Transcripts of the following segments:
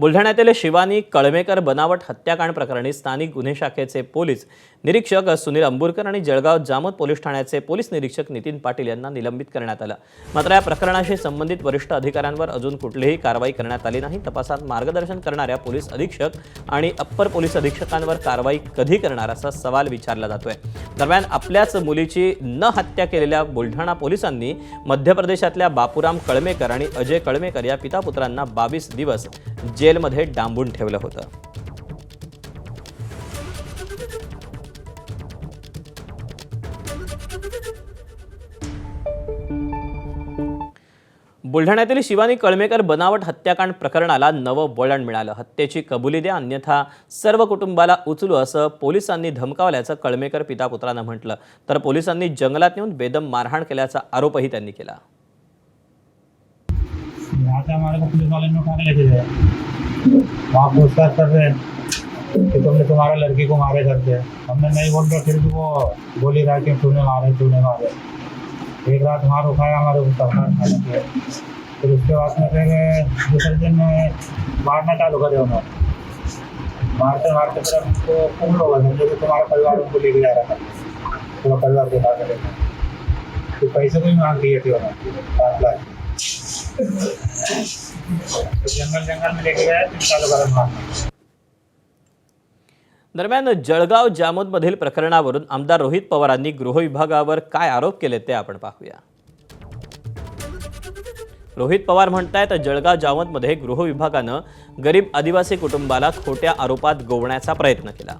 बुलढाण्यातील शिवानी कळमेकर बनावट हत्याकांड प्रकरणी स्थानिक गुन्हे शाखेचे पोलीस निरीक्षक सुनील अंबुरकर आणि जळगाव जामोद पोलीस ठाण्याचे पोलीस निरीक्षक नितीन पाटील यांना निलंबित करण्यात आलं। मात्र या प्रकरणाशी संबंधित वरिष्ठ अधिकाऱ्यांवर अजून कुठलीही कारवाई करण्यात आली नाही। तपासात मार्गदर्शन करणाऱ्या पोलीस अधीक्षक आणि अप्पर पोलीस अधीक्षकांवर कारवाई कधी करणार असा सवाल विचारला जातोय। दरम्यान आपल्याच मुलीची न हत्या केलेल्या बुलढाणा पोलिसांनी मध्य प्रदेशातल्या बापूराम कळमेकर आणि अजय कळमेकर या पितापुत्रांना 22 दिवस जेलमध्ये डांबून ठेवलं होतं। बुलढाण्यातील शिवानी कळमेकर बनावट हत्याकांड प्रकरणाला नवं वळण मिळालं। हत्येची कबुली द्या अन्यथा सर्व कुटुंबाला उचलू असं पोलिसांनी धमकावल्याचं कळमेकर पितापुत्रांना म्हटलं, तर पोलिसांनी जंगलात नेऊन बेदम मारहाण केल्याचा आरोपही त्यांनी केला। हमारे को पुलिस वाले ने उठा के लेके गए, वहाँ पूछताछ कर रहे हैं कि तुमने तुम्हारे लड़की को मारे करके। हमने नहीं बोल रहे, फिर भी वो बोल ही रहा कि तूने मारे। एक रात वहाँ रुकाया हमारे को सरकार खाने के, फिर उसके बाद में फिर दूसरे दिन मारना चालू करे उन्होंने। मारते मारते फिर हमको खूब लोग समझे कि तुम्हारा परिवार उनको लेके जा रहा था, पूरा परिवार को उठा के लेकर तो पैसे को भी मांग लिए थे उन्होंने 5 लाख। तो जंगल में लेके गया, चालू करा मारना। दरम्यान जळगाव जामोदमधील प्रकरणावरून आमदार रोहित पवारांनी गृह विभागावर काय आरोप केले ते आपण पाहूया। रोहित पवार म्हणतायत, जळगाव जामोदमध्ये गृह विभागानं गरीब आदिवासी कुटुंबाला खोट्या आरोपात गोवण्याचा प्रयत्न केला।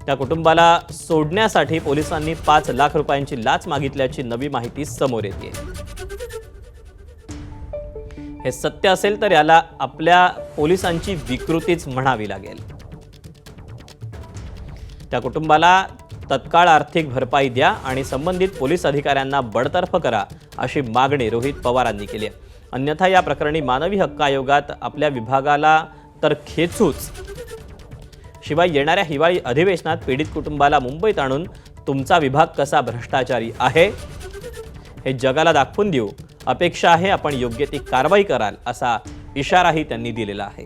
त्या कुटुंबाला सोडण्यासाठी पोलिसांनी 5 लाख रुपयांची लाच मागितल्याची नवी माहिती समोर येते। हे सत्य असेल तर याला आपल्या पोलिसांची विकृतीच म्हणावी लागेल। त्या कुटुंबाला तत्काळ आर्थिक भरपाई द्या आणि संबंधित पोलीस अधिकाऱ्यांना बडतर्फ करा अशी मागणी रोहित पवारांनी केली आहे। अन्यथा या प्रकरणी मानवी हक्क आयोगात आपल्या विभागाला तर खेचूच, शिवाय येणाऱ्या हिवाळी अधिवेशनात पीडित कुटुंबाला मुंबईत आणून तुमचा विभाग कसा भ्रष्टाचारी आहे हे जगाला दाखवून देऊ। अपेक्षा आहे आपण योग्य ती कारवाई कराल असा इशाराही त्यांनी दिलेला आहे।